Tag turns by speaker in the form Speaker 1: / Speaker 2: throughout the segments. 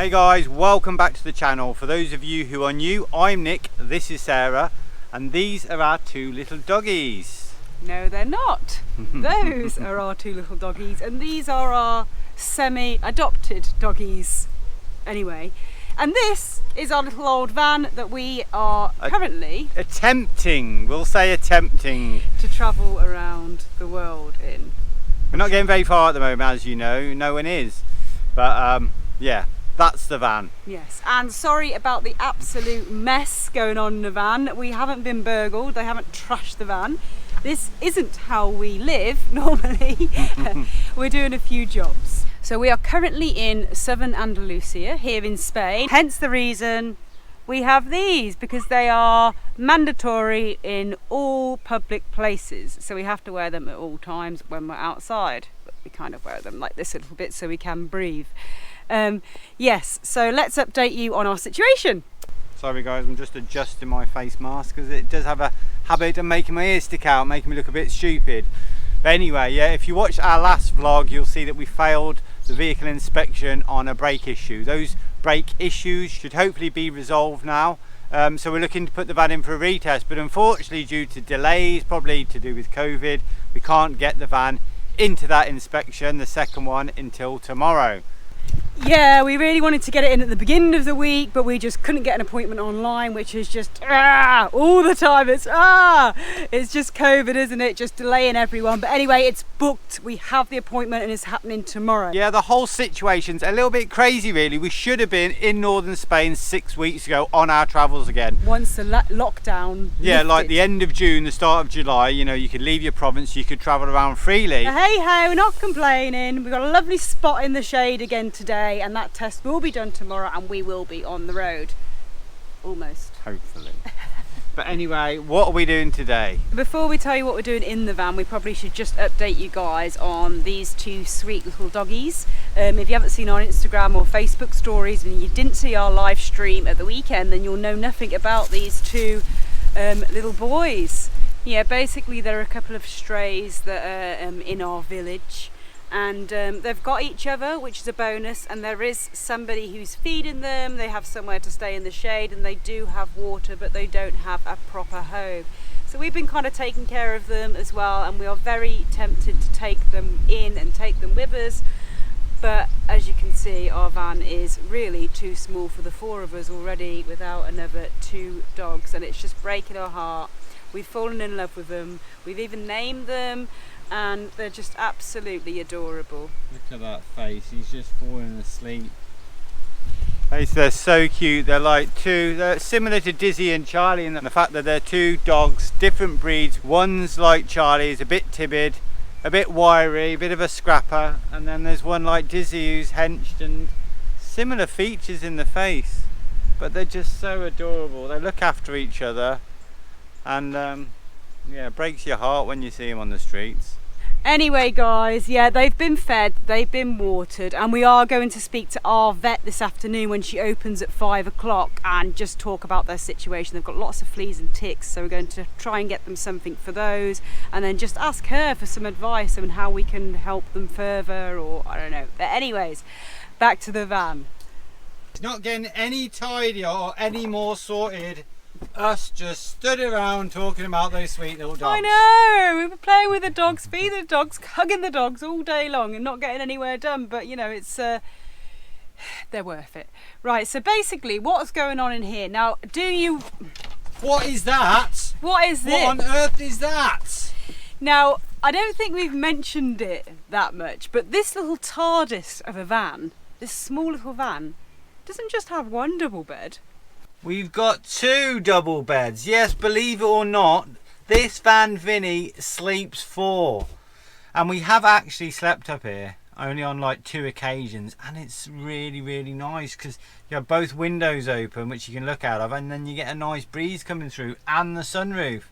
Speaker 1: Hey guys, welcome back to the channel. For those of you who are new, I'm Nick, this is Sarah, and these are our two little doggies.
Speaker 2: No, they're not. Those are our two little doggies, and these are our semi-adopted doggies. Anyway, and this is our little old van that we are currently
Speaker 1: attempting
Speaker 2: to travel around the world in.
Speaker 1: We're not getting very far at the moment, as you know, no one is, but yeah, that's the van.
Speaker 2: Yes, and sorry about the absolute mess going on in the van. We haven't been burgled, they haven't trashed the van. This isn't how we live normally. We're doing a few jobs. So we are currently in southern Andalusia here in Spain, hence the reason we have these, because they are mandatory in all public places. So we have to wear them at all times when we're outside, but we kind of wear them like this a little bit so we can breathe. Yes, so let's update you on our situation.
Speaker 1: Sorry guys, I'm just adjusting my face mask because it does have a habit of making my ears stick out, making me look a bit stupid. But anyway, yeah, if you watched our last vlog, you'll see that we failed the vehicle inspection on a brake issue. Those brake issues should hopefully be resolved now. So we're looking to put the van in for a retest, but unfortunately due to delays, probably to do with COVID, we can't get the van into that inspection, the second one, until tomorrow.
Speaker 2: Yeah, we really wanted to get it in at the beginning of the week, but we just couldn't get an appointment online, which is just all the time. It's just COVID, isn't it? Just delaying everyone. But anyway, it's booked. We have the appointment and it's happening tomorrow.
Speaker 1: Yeah, the whole situation's a little bit crazy, really. We should have been in northern Spain 6 weeks ago on our travels again.
Speaker 2: Once the lockdown lifted.
Speaker 1: Like the end of June, the start of July, you know, you could leave your province, you could travel around freely.
Speaker 2: Hey ho, we're not complaining. We've got a lovely spot in the shade again today, and that test will be done tomorrow and we will be on the road. Almost.
Speaker 1: Hopefully. But anyway, what are we doing today?
Speaker 2: Before we tell you what we're doing in the van, we probably should just update you guys on these two sweet little doggies. If you haven't seen our Instagram or Facebook stories and you didn't see our live stream at the weekend, then you'll know nothing about these two little boys. Yeah, basically they're a couple of strays that are in our village. And they've got each other, which is a bonus, and there is somebody who's feeding them. They have somewhere to stay in the shade, and they do have water, but they don't have a proper home. So we've been kind of taking care of them as well, and we are very tempted to take them in and take them with us. But as you can see, our van is really too small for the four of us already without another two dogs, and it's just breaking our heart. We've fallen in love with them. We've even named them, and they're just absolutely adorable.
Speaker 1: Look at that face, he's just falling asleep. They're so cute. They're similar to Dizzee and Charlie in the fact that they're two dogs, different breeds. One's like Charlie, is a bit timid, a bit wiry, a bit of a scrapper, and then there's one like Dizzee who's henched, and similar features in the face, but they're just so adorable. They look after each other, and yeah, it breaks your heart when you see them on the streets.
Speaker 2: Anyway guys, yeah, they've been fed, they've been watered, and we are going to speak to our vet this afternoon when she opens at 5 o'clock and just talk about their situation. They've got lots of fleas and ticks, so we're going to try and get them something for those, and then just ask her for some advice on how we can help them further, or I don't know. But anyways, back to the van.
Speaker 1: It's not getting any tidier or any more sorted. Us just stood around talking about those sweet little dogs.
Speaker 2: I know, we were playing with the dogs, feeding the dogs, hugging the dogs all day long and not getting anywhere done, but you know, it's they're worth it. Right, so basically what's going on in here now?
Speaker 1: What is that?
Speaker 2: What is this?
Speaker 1: What on earth is that?
Speaker 2: Now, I don't think we've mentioned it that much, but this little TARDIS of a van, this small little van, doesn't just have one double bed.
Speaker 1: We've got two double beds. Yes, believe it or not, this van Vinny sleeps 4. And we have actually slept up here, only on like 2 occasions. And it's really, really nice because you have both windows open, which you can look out of, and then you get a nice breeze coming through and the sunroof.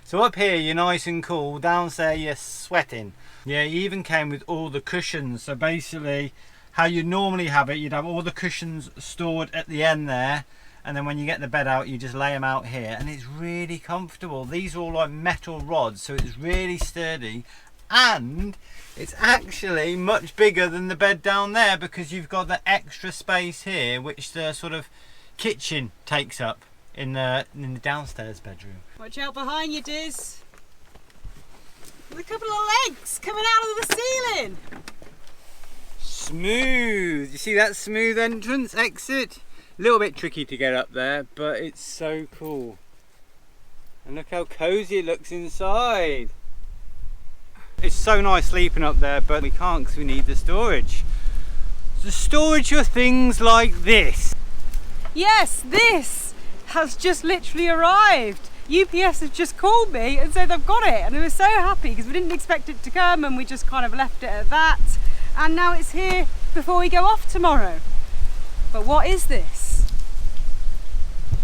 Speaker 1: So up here, you're nice and cool. Downstairs, you're sweating. Yeah, you even came with all the cushions. So basically, how you normally have it, you'd have all the cushions stored at the end there. And then when you get the bed out, you just lay them out here, and it's really comfortable. These are all like metal rods, so it's really sturdy, and it's actually much bigger than the bed down there because you've got the extra space here which the sort of kitchen takes up in the downstairs bedroom.
Speaker 2: Watch out behind you, Diz. There's a couple of legs coming out of the ceiling.
Speaker 1: Smooth. You see that smooth entrance exit? A little bit tricky to get up there, but it's so cool. And look how cozy it looks inside. It's so nice sleeping up there, but we can't because we need the storage. The storage for things like this.
Speaker 2: Yes, this has just literally arrived. UPS has just called me and said they've got it, and we were so happy because we didn't expect it to come and we just kind of left it at that, and now it's here before we go off tomorrow. But what is this?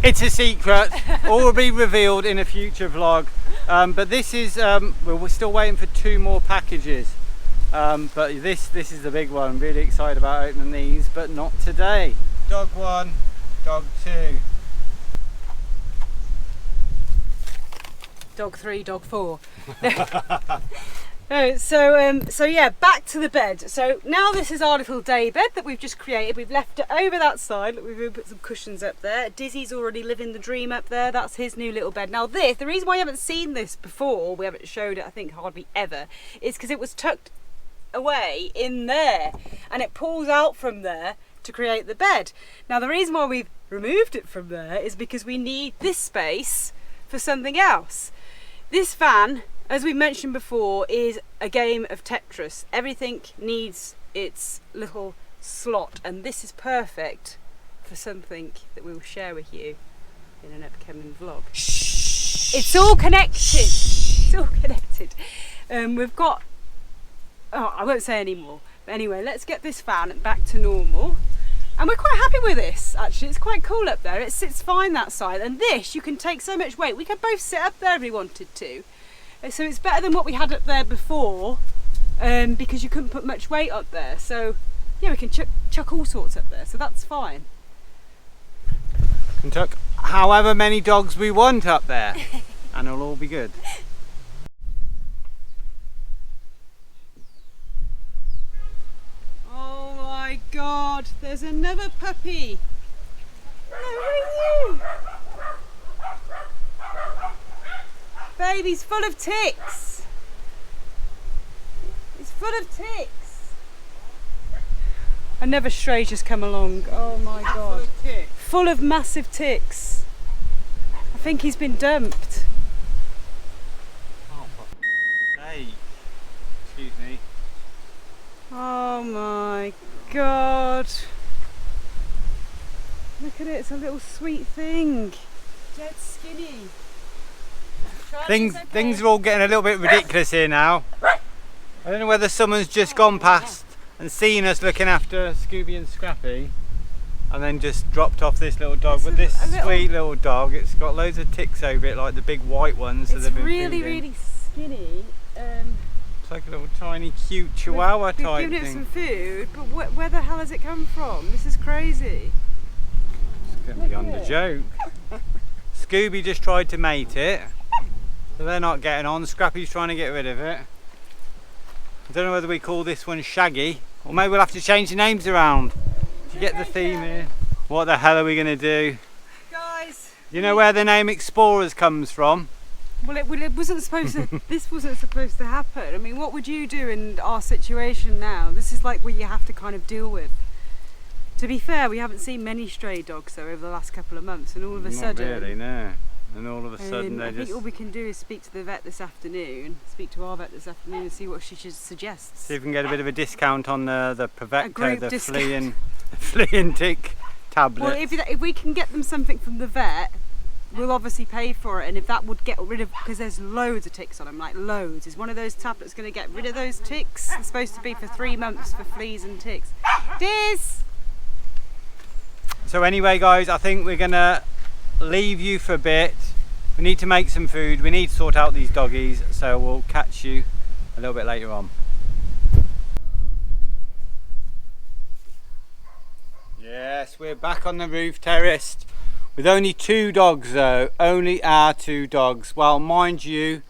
Speaker 1: It's a secret. All will be revealed in a future vlog. But this is we're still waiting for 2 more packages. But this is the big one. I'm really excited about opening these, but not today. Dog 1, dog 2.
Speaker 2: Dog 3, dog 4. No, so yeah, back to the bed. So now this is our little day bed that we've just created. We've left it over that side. Look, we've put some cushions up there. Dizzy's already living the dream up there. That's his new little bed. Now the reason why you haven't seen this before, we haven't showed it, I think, hardly ever, is because it was tucked away in there and it pulls out from there to create the bed. Now the reason why we've removed it from there is because we need this space for something else. This van, as we mentioned before, is a game of Tetris. Everything needs its little slot, and this is perfect for something that we will share with you in an upcoming vlog. It's all connected. It's all connected. We've got, oh, I won't say any more. But anyway, let's get this van back to normal. And we're quite happy with this, actually. It's quite cool up there. It sits fine that side. And this, you can take so much weight. We could both sit up there if we wanted to. So it's better than what we had up there before, because you couldn't put much weight up there. So yeah, we can chuck all sorts up there, so that's fine.
Speaker 1: We can chuck however many dogs we want up there and it'll all be good.
Speaker 2: Oh my God, there's another puppy. No, where are you? Baby's full of ticks. It's full of ticks. Another stray just come along. Oh my God. Full of massive ticks. I think he's been dumped.
Speaker 1: Oh, hey, excuse me.
Speaker 2: Oh my God. Look at it, it's a little sweet thing. Dead skinny.
Speaker 1: Things are all getting a little bit ridiculous here now. I don't know whether someone's just gone past and seen us looking after Scooby and Scrappy and then just dropped off this little dog. But this sweet little dog, it's got loads of ticks over it, like the big white ones.
Speaker 2: It's really skinny.
Speaker 1: It's like a little tiny cute chihuahua type thing.
Speaker 2: We've given it some food, but where the hell has it come from? This is crazy.
Speaker 1: It's going beyond a joke. Scooby just tried to mate it. So they're not getting on. Scrappy's trying to get rid of it. I don't know whether we call this one Shaggy, or maybe we'll have to change the names around. You get the theme here. What the hell are we going to do?
Speaker 2: Guys!
Speaker 1: You know where the name exPAWers comes from?
Speaker 2: Well, it wasn't supposed to, this wasn't supposed to happen. I mean, what would you do in our situation now? This is like what you have to kind of deal with. To be fair, we haven't seen many stray dogs though over the last couple of months, and all of a sudden...
Speaker 1: Not really, no. And all of a sudden
Speaker 2: I think all we can do is speak to the vet this afternoon, speak to our vet this afternoon and see what she suggests.
Speaker 1: See if we can get a bit of a discount on the Pavecto, the flea and tick tablet.
Speaker 2: Well, if we can get them something from the vet, we'll obviously pay for it, and if that would get rid of, because there's loads of ticks on them, like loads. Is one of those tablets going to get rid of those ticks? It's supposed to be for 3 months for fleas and ticks. Diz!
Speaker 1: So anyway guys, I think we're going to leave you for a bit. We need to make some food, we need to sort out these doggies, so we'll catch you a little bit later on. Yes, we're back on the roof terrace with only 2 dogs though, only our 2 dogs. Well, mind you,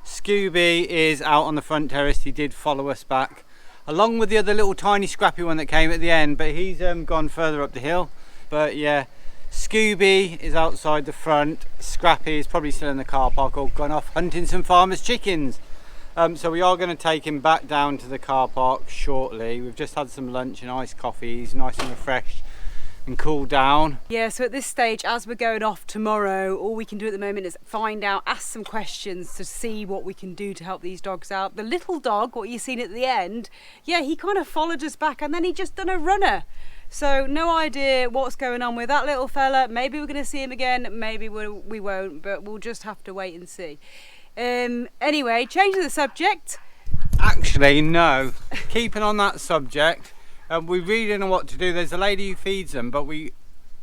Speaker 1: Scooby is out on the front terrace. He did follow us back, along with the other little tiny scrappy one that came at the end, but he's gone further up the hill. But yeah, Scooby is outside the front. Scrappy is probably still in the car park or gone off hunting some farmers' chickens. So we are going to take him back down to the car park shortly. We've just had some lunch and iced coffee. He's nice and refreshed and cool down.
Speaker 2: Yeah, so at this stage, as we're going off tomorrow, all we can do at the moment is find out, ask some questions to see what we can do to help these dogs out. The little dog, what you've seen at the end, yeah, he kind of followed us back and then he just done a runner. So no idea what's going on with that little fella. Maybe we're going to see him again, maybe we won't, but we'll just have to wait and see. Anyway, changing the subject.
Speaker 1: Actually, no. Keeping on that subject, we really don't know what to do. There's a lady who feeds them, but we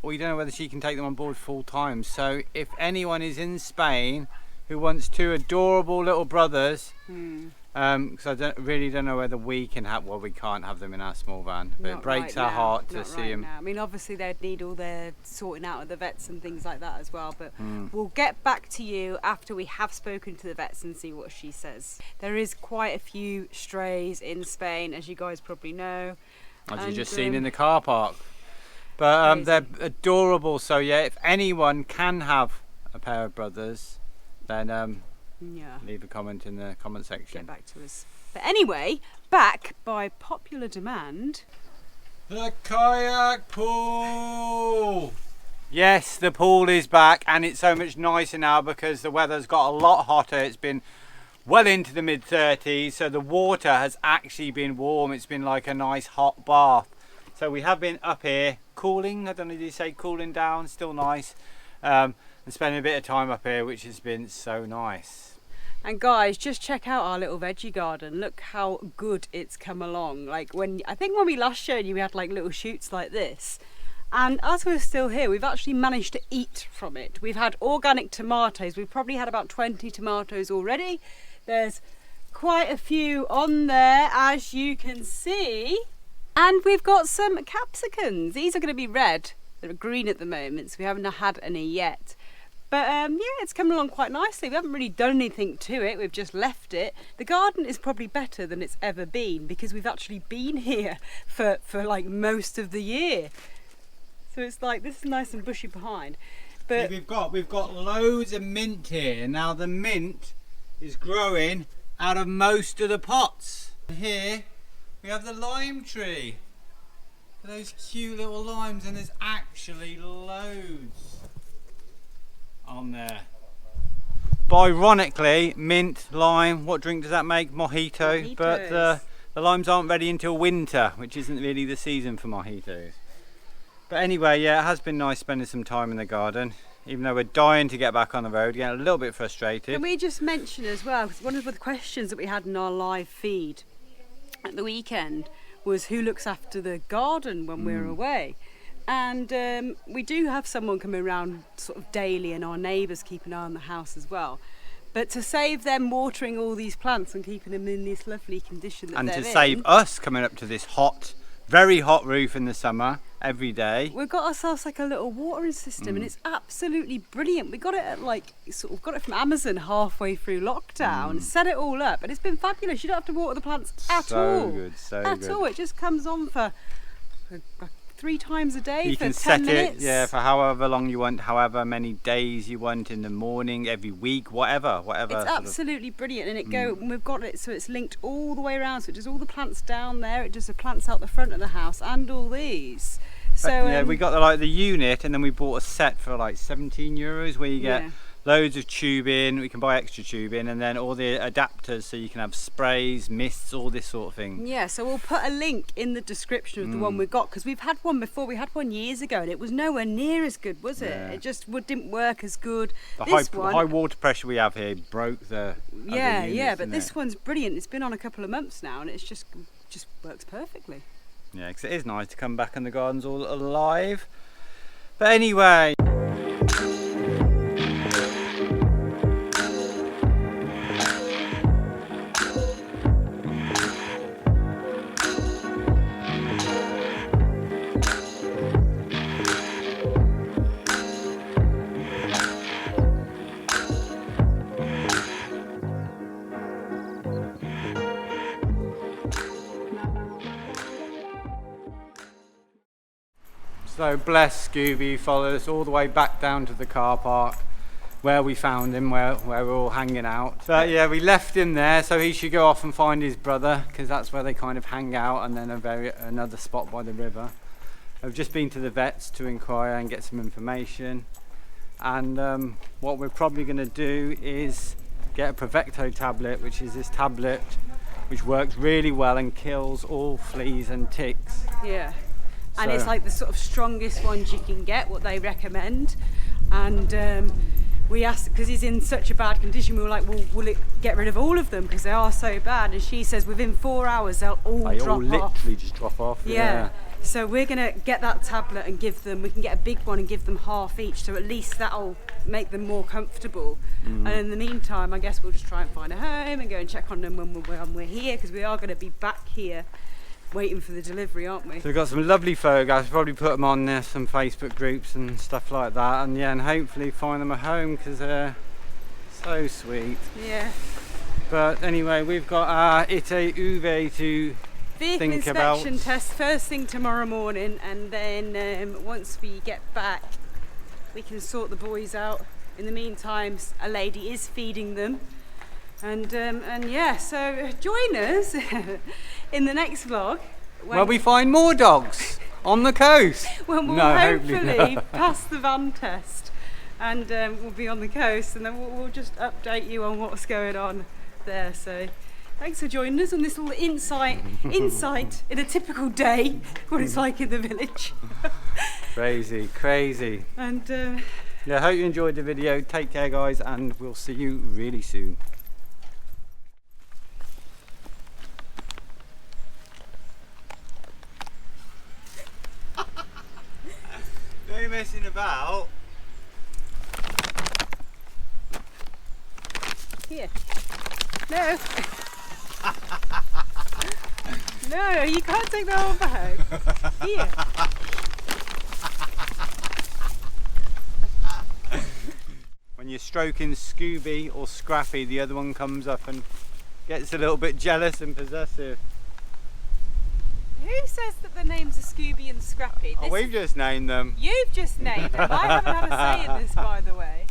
Speaker 1: don't know whether she can take them on board full time. So if anyone is in Spain who wants two adorable little brothers, because I really don't know whether we can have, well, we can't have them in our small van, but it breaks our heart to see them.
Speaker 2: I mean, obviously they'd need all their sorting out of the vets and things like that as well, but we'll get back to you after we have spoken to the vets and see what she says. There is quite a few strays in Spain, as you guys probably know.
Speaker 1: As you've just seen in the car park. But they're adorable, so yeah, if anyone can have a pair of brothers, then leave a comment in the comment section.
Speaker 2: Get back to us. But anyway, back by popular demand.
Speaker 1: The kayak pool! Yes, the pool is back, and it's so much nicer now because the weather's got a lot hotter. It's been well into the mid-30s, so the water has actually been warm. It's been like a nice hot bath. So we have been up here cooling, I don't know if you say cooling down, still nice, and spending a bit of time up here, which has been so nice.
Speaker 2: And guys, just check out our little veggie garden. Look how good it's come along. Like I think when we last showed you, we had like little shoots like this. And as we're still here, we've actually managed to eat from it. We've had organic tomatoes. We've probably had about 20 tomatoes already. There's quite a few on there, as you can see. And we've got some capsicums. These are going to be red. They're green at the moment, so we haven't had any yet. But yeah, it's coming along quite nicely. We haven't really done anything to it. We've just left it. The garden is probably better than it's ever been because we've actually been here for like most of the year. So it's like, this is nice and bushy behind. But
Speaker 1: yeah, we've got loads of mint here. Now the mint is growing out of most of the pots. Here we have the lime tree. Those cute little limes, and there's actually loads on there. But ironically, mint, lime, what drink does that make? Mojito. But the limes aren't ready until winter, which isn't really the season for mojitos. But anyway, yeah, it has been nice spending some time in the garden, even though we're dying to get back on the road, getting a little bit frustrated.
Speaker 2: Can we just mention as well, because one of the questions that we had in our live feed at the weekend was who looks after the garden when we're away. And we do have someone coming around sort of daily, and our neighbours keep an eye on the house as well. But to save them watering all these plants and keeping them in this lovely condition that they're in,
Speaker 1: and to save us coming up to this hot, very hot roof in the summer every day,
Speaker 2: we've got ourselves like a little watering system, and it's absolutely brilliant. We got it at got it from Amazon halfway through lockdown, set it all up, and it's been fabulous. You don't have to water the plants at all.
Speaker 1: So good.
Speaker 2: It just comes on for 3 times a day.
Speaker 1: You
Speaker 2: for
Speaker 1: can
Speaker 2: 10
Speaker 1: set
Speaker 2: minutes.
Speaker 1: it, for however long you want, however many days you want, in the morning, every week, whatever.
Speaker 2: It's absolutely brilliant, and we've got it so it's linked all the way around. So it does all the plants down there. It does the plants out the front of the house and all these. So
Speaker 1: yeah, we got the unit, and then we bought a set for like €17, where you get loads of tubing. We can buy extra tubing, and then all the adapters, so you can have sprays, mists, all this sort of thing.
Speaker 2: Yeah, so we'll put a link in the description of the one we've got, because we've had one before. We had one years ago, and it was nowhere near as good, was it?
Speaker 1: Yeah.
Speaker 2: It just didn't work as good.
Speaker 1: The high water pressure we have here broke the other units,
Speaker 2: but this one's brilliant. It's been on a couple of months now, and it's just works perfectly.
Speaker 1: Yeah, because it is nice to come back and the garden's all alive. But anyway, So bless Scooby, he followed us all the way back down to the car park where we found him, where we're all hanging out. But yeah, we left him there, so he should go off and find his brother, because that's where they kind of hang out, and then another spot by the river. I've just been to the vets to inquire and get some information, and what we're probably going to do is get a Provecto tablet, which is this tablet which works really well and kills all fleas and ticks.
Speaker 2: Yeah. And it's like the sort of strongest ones you can get, what they recommend. And we asked, because he's in such a bad condition, we were like, well, will it get rid of all of them? Because they are so bad. And she says within 4 hours, they'll all drop off.
Speaker 1: They all literally just drop off.
Speaker 2: Yeah. So we're going to get that tablet and give them, we can get a big one and give them half each. So at least that'll make them more comfortable. And in the meantime, I guess we'll just try and find a home and go and check on them when we're here, because we are going to be back here waiting for the delivery, aren't we?
Speaker 1: So we've got some lovely photographs, probably put them on there, some Facebook groups and stuff like that, and yeah, and hopefully find them a home, because they're so sweet.
Speaker 2: Yeah.
Speaker 1: But anyway, we've got our ITE to
Speaker 2: vehicle
Speaker 1: think about.
Speaker 2: inspection test first thing tomorrow morning, and then once we get back we can sort the boys out. In the meantime, a lady is feeding them, and yeah, so join us in the next vlog
Speaker 1: where we find more dogs on the coast.
Speaker 2: When we'll hopefully pass the van test, and we'll be on the coast, and then we'll just update you on what's going on there. So thanks for joining us on this little insight in a typical day, what it's like in the village.
Speaker 1: Crazy.
Speaker 2: And
Speaker 1: yeah, hope you enjoyed the video. Take care, guys, and we'll see you really soon. No messing about.
Speaker 2: Here. No. No, you can't take the whole bag. Here.
Speaker 1: When you're stroking Scooby or Scrappy, the other one comes up and gets a little bit jealous and possessive.
Speaker 2: Who says that the names are Scooby and Scrappy?
Speaker 1: We've just named them.
Speaker 2: You've just named them. I haven't had a say in this, by the way.